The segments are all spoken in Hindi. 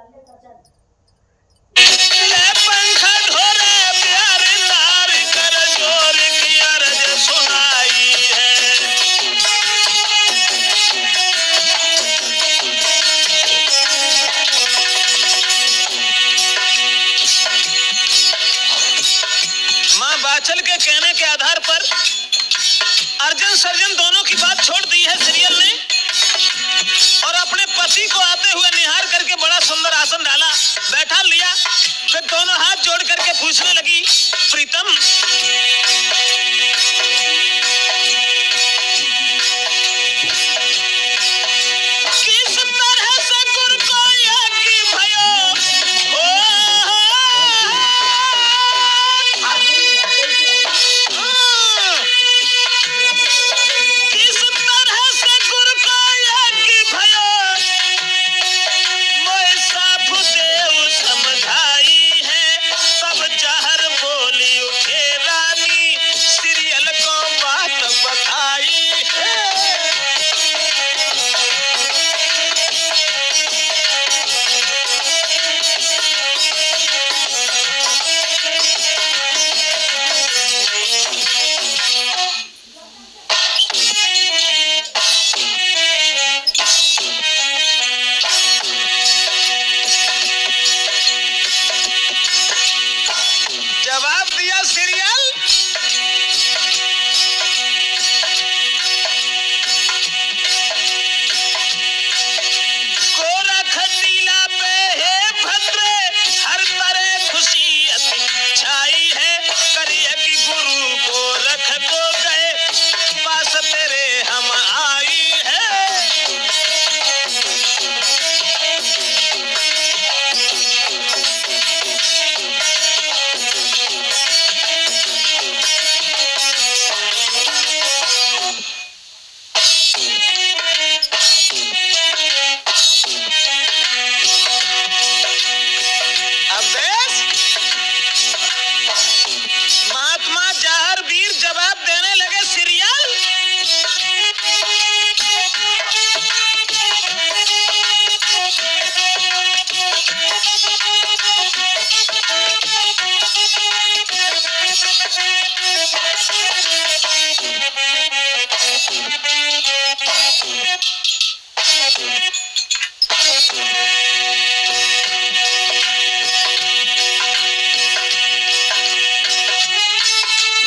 ले पंखा ढोरे प्यार तार कर जोर की अर्ज सुनाई है। मां बाचल के कहने के आधार पर अर्जुन सर्जन दोनों की बात छोड़ दी है सीरियल ने, और अपने पति को आते हुए निहार करके बड़ा सुंदर आसन डाला, बैठा लिया, फिर दोनों हाथ जोड़ करके पूछने लगी, प्रीतम किस तरह से गुर को यागी भयो हो, किस तरह से गुर को यागी भयो मोय साफ देव समझाई है। तब जहर बोली उठे रानी सीरियल को बात बताई है। जवाब दिया सीरियल, गोरख टीला पे है भद्रे हर तरह खुशी छाई है। करिए कि गुरु गोरख को गए पास तेरे हम आई है। अब देख, महात्मा जहर वीर जवाब देने लगे सीरियल,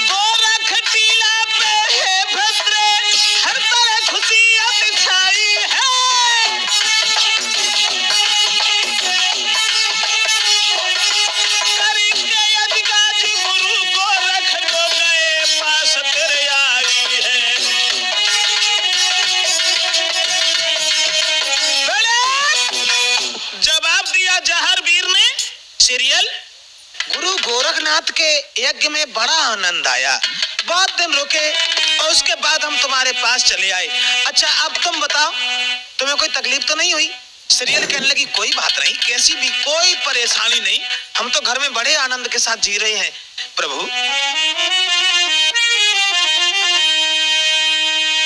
गोरख टीला पे है भद्रे हर तरह खुशी छाई है। करके अजगाजी गुरु गोरख को गए पास तेरे आई है। बड़े जवाब दिया जहर वीर ने सीरियल, गुरु गोरखनाथ के यज्ञ में बड़ा आनंद आया, बहुत दिन रुके और उसके बाद हम तुम्हारे पास चले आए। अच्छा अब तुम बताओ, तुम्हें कोई तकलीफ तो नहीं हुई? सीरियल कहने लगी, कोई बात नहीं, कैसी भी कोई परेशानी नहीं, हम तो घर में बड़े आनंद के साथ जी रहे हैं प्रभु।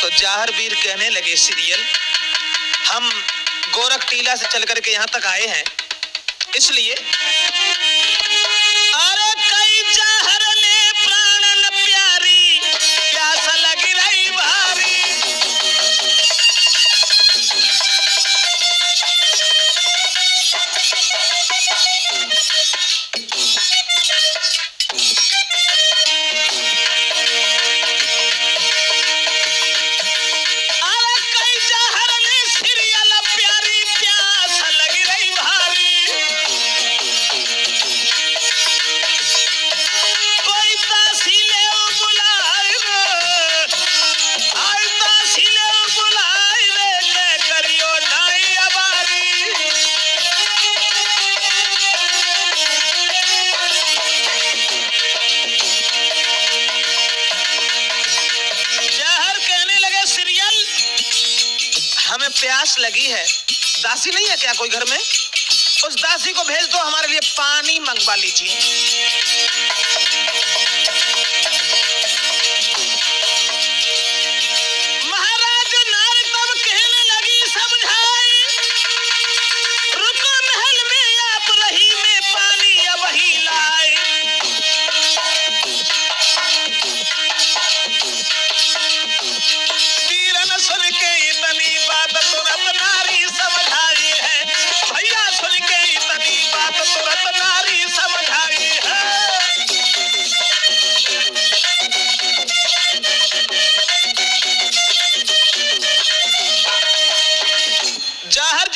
तो जहर वीर कहने लगे सीरियल, हम गोरख टीला से चल करके यहाँ तक आए हैं, इसलिए अरे कई जहर ले प्राणन प्यारी प्यास लगी रही भारी। अरे कई जहर ले सीरियल प्यारी प्यास लगी रही भारी। कोई दासी ले बुलाए रे, आई दासी ले बुलाए रे, ले करियो नाई अबारी। जहर कहने लगे सीरियल, हमें प्यास लगी है, दासी नहीं है क्या कोई घर में? उस दासी को भेज दो, हमारे लिए पानी मंगवा लीजिए। महाराज नार तब कहने लगी समझाई, रुको महल में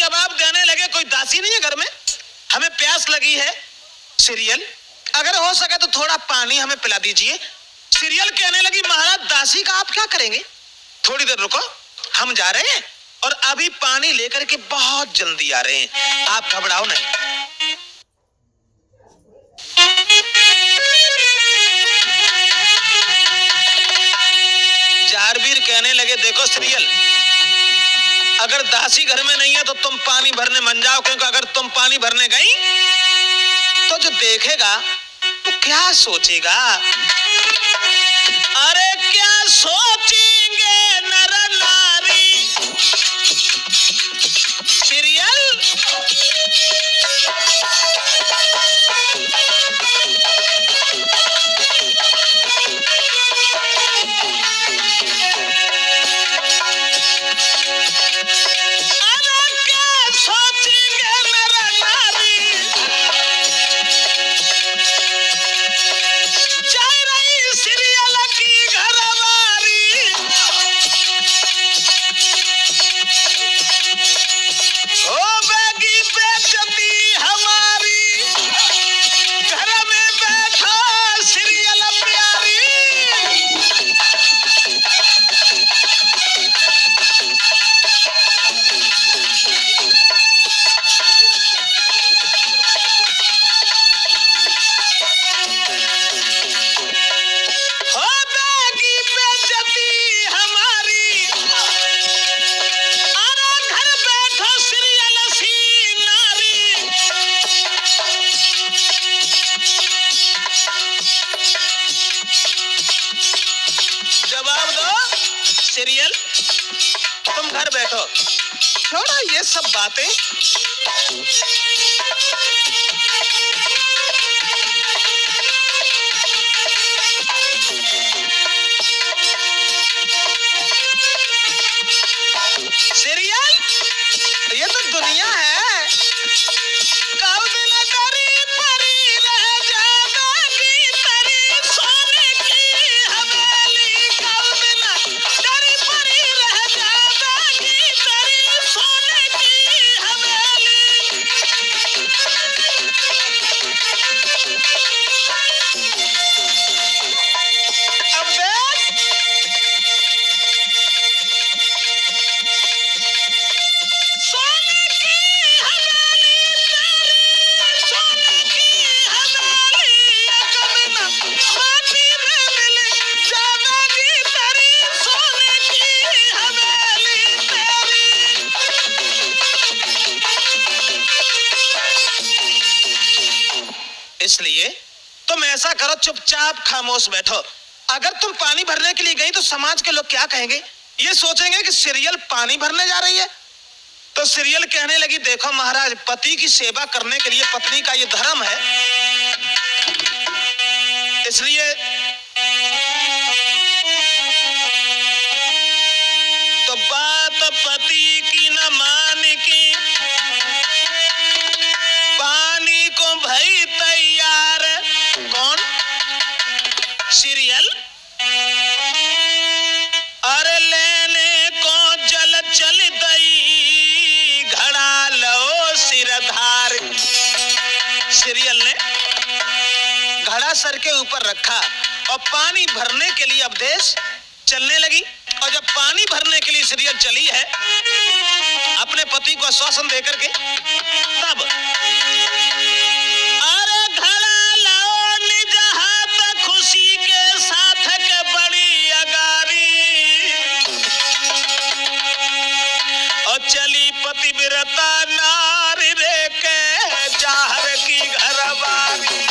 जवाब देने लगे, कोई दासी नहीं है घर में, हमें प्यास लगी है, सीरियल अगर हो सके तो थोड़ा पानी हमें पिला दीजिए। सीरियल कहने लगी, महाराज दासी का आप क्या करेंगे, थोड़ी देर रुको, हम जा रहे हैं और अभी पानी लेकर के बहुत जल्दी आ रहे हैं, आप घबराओ नहीं। जारवीर कहने लगे, देखो सीरियल, अगर दासी घर में नहीं है तो तुम पानी भरने मन जाओ, क्योंकि अगर तुम पानी भरने गई तो जो देखेगा तो क्या सोचेगा। अरे क्या सोचेंगे नर नारी, सीरियल सीरियल, तुम घर बैठो, छोड़ो ये सब बातें। सीरियल, ये तो दुनिया है, कब बिना डरी परी रह जाएगी तेरी सोने की हवेली, कब बिना डरी परी रह जाएगी तेरी सोने की हवेली। अब देख, सोने की हवेली तेरी, सोने की हवेली, कब ना माटी में मिल जाएगी तेरी सोने की हवेली तेरी। इसलिए तुम ऐसा करो, चुपचाप खामोश बैठो। अगर तुम पानी भरने के लिए गई तो समाज के लोग क्या कहेंगे, ये सोचेंगे कि सीरियल पानी भरने जा रही है। तो सीरियल कहने लगी, देखो महाराज, पति की सेवा करने के लिए पत्नी का ये धर्म है, इसलिए तो बात पति की न मान के पानी को भई तैयार। कौन, सीरियल, अरे लेने को जल चल दई घड़ा लो सिरधार। सीरियल ने घड़ा सर के ऊपर रखा और पानी भरने के लिए अवधेश चलने लगी। और जब पानी भरने के लिए सीरियल चली है अपने पति को आश्वासन देकर के, तब अरे घड़ा लाओ निज हाथ खुशी के साथ के बड़ी अगारी, और चली पतिव्रता नारी रे के जाहर की घरवारी।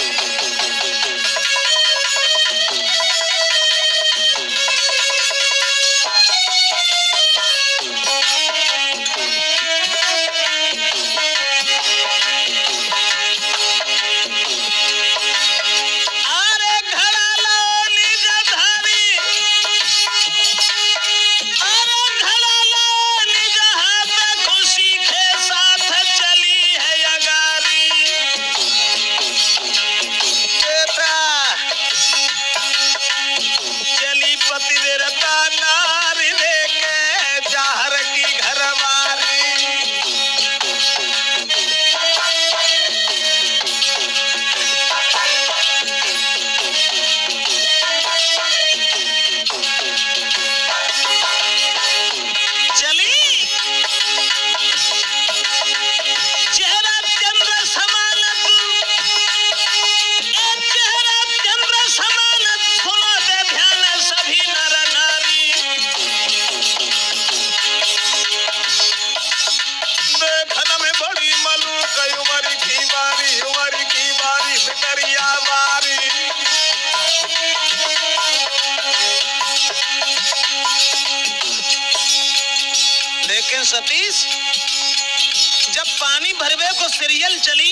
जब पानी भरवे को सीरियल चली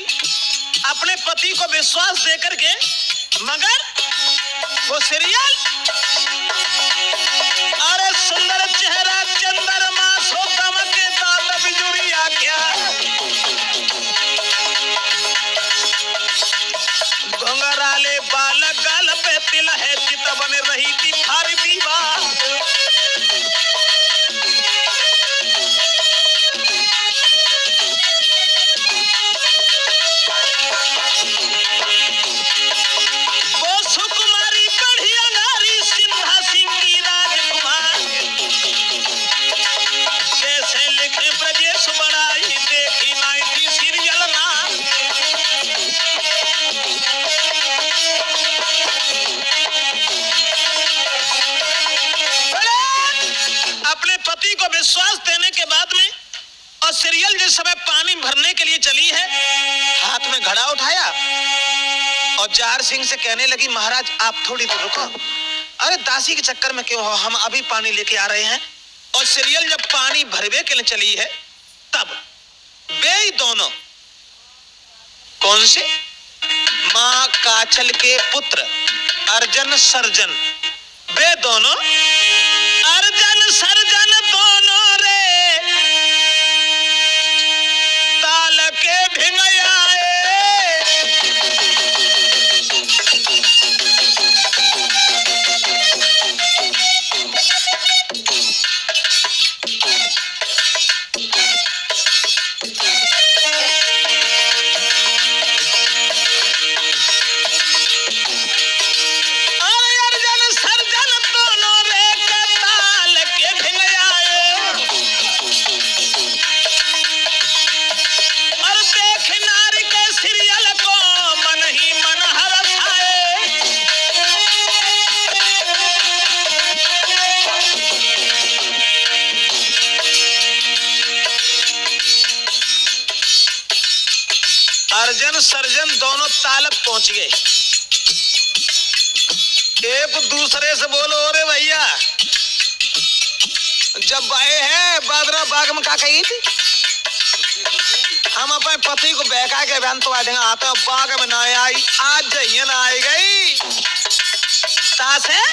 अपने पति को विश्वास देकर के, मगर वो सीरियल, अरे सुंदर चेहरा चंद्रमा सो दमके दांत बिजुरिया क्या, घुंघराले बालक गाल पे तिल है, चित बन रही थी थारी विवाह। वो सुकुमारी बढ़िया नारी सिंहा सिंह की राजकुमार, कैसे लिखे ब्रजेश बड़ाई देखी नाई थी सीरियल ना। अपने पति को विश्वास देने के बाद में और सीरियल जिस समय पानी भरने के लिए चली है, हाथ में घड़ा उठाया और जहर सिंह से कहने लगी, महाराज आप थोड़ी देर रुको, अरे दासी के चक्कर में क्यों हो, हम अभी पानी लेके आ रहे हैं। और सीरियल जब पानी भरवे के लिए चली है तब वे दोनों, कौन से, मां काछल के पुत्र अर्जन सर्जन, वे दोनों अर्जन सर्जन दोनों रे ताल के भिंगयाए। अर्जन सर्जन दोनों तालक पहुंच गए, एक दूसरे से बोलो, अरे भैया जब आए हैं बादरा बाग में क्या कही थी, हम अपने पति को बहका के बहन तो आ देंगे, आते हैं बाग में ना आई, आज जाइए ना आई गई ताश है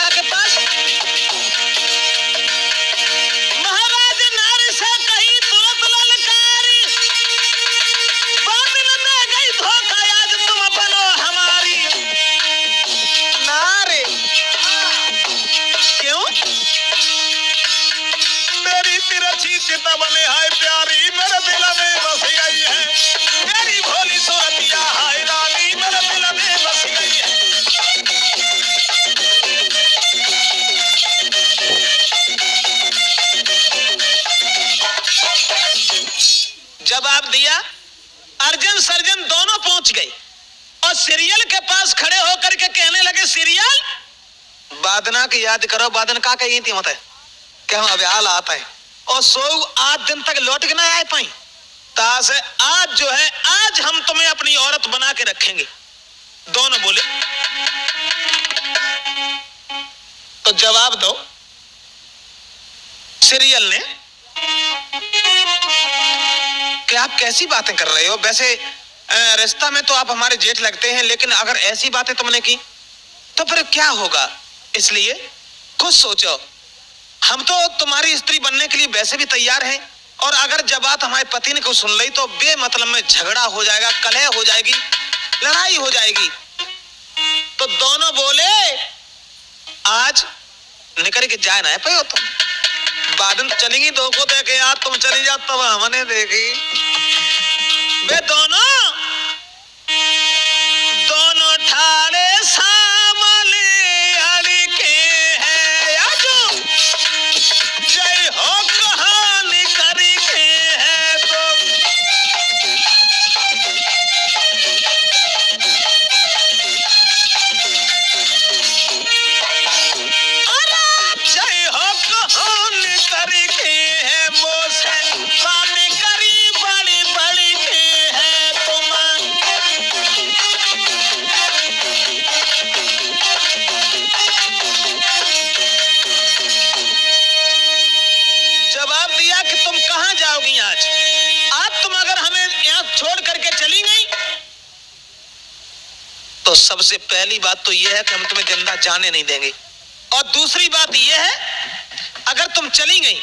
के पास। महाराज नारी से कही तुरंत ललकारी, बादल में गई धोखा, आज तुम बनो हमारी नारी। क्यों मेरी तिरछी चिता बने हाय प्यारी, मेरे दिल में बस गई है, मेरी भोली सूरतिया हाय रानी, मेरे दिल में बस गई है। जवाब दिया, अर्जन सर्जन दोनों पहुंच गए और सीरियल के पास खड़े होकर के कहने लगे, सीरियल बादना की याद करो, बादन का कही थी मत क्या हम अब्याल आता है और सो 8 दिन तक लौट के ना आए पाई, ताश है आज जो है, आज हम तुम्हें अपनी औरत बना के रखेंगे। दोनों बोले, तो जवाब दो। सीरियल ने, कि आप कैसी बातें कर रहे हो, वैसे रिश्ता में तो आप हमारे जेठ लगते हैं, लेकिन अगर ऐसी बातें तुमने की तो फिर क्या होगा, इसलिए खुद सोचो, हम तो तुम्हारी स्त्री बनने के लिए वैसे भी तैयार हैं, और अगर जब बात हमारे पति ने को सुन ली तो बेमतलब में झगड़ा हो जाएगा, कलह हो जाएगी, लड़ाई हो जाएगी। तो दोनों बोले, आज निकल के जाए ना पे हो तुम, बादन चलेंगी दो को देखे यार, तुम चली जा तब हमने देखी। वे दोनों ठाड़े सामने अड़ी के हैं, याजू जय हो कहानी करी के है तुम, जय हो कहानी करी के है, मोसे बातें करी बड़ी बड़ी के है तुम कहां जाओगी आज? आज तुम अगर हमें यहां छोड़ करके चली गई तो सबसे पहली बात तो यह है कि हम तुम्हें जिंदा जाने नहीं देंगे, और दूसरी बात यह है अगर तुम चली गई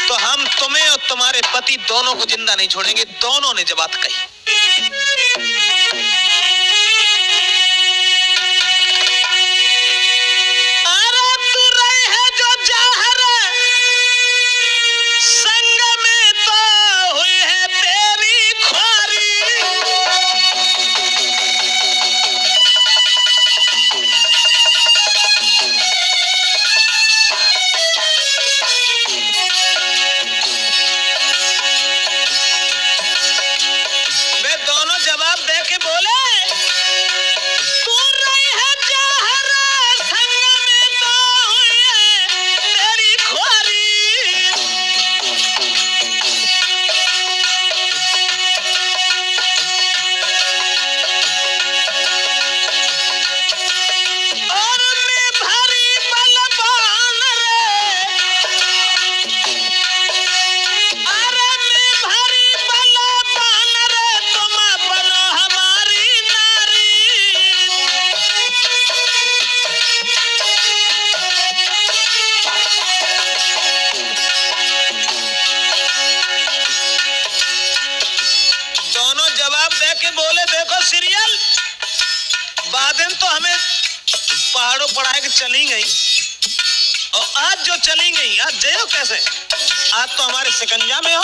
तो हम तुम्हें और तुम्हारे पति दोनों को जिंदा नहीं छोड़ेंगे। दोनों ने जब बात कही। अरे तू रही है जो जहर संग में तो हुई है तेरी ख्वारी। वे दोनों जवाब दे के बोले, तू रही है जहर संग में तो हुई है तेरी ख्वारी। और मैं भारी बलवान रे, अरे मैं भारी बलवान रे, तुम बनो हमारी नारी। दोनों जवाब दे के बोले, देखो सीरियल बादेन तो हमें पहाड़ों पढ़ाए के चली गई, और आज जो चली गई आज जयो कैसे? आज तो हमारे शिकंजा में हो।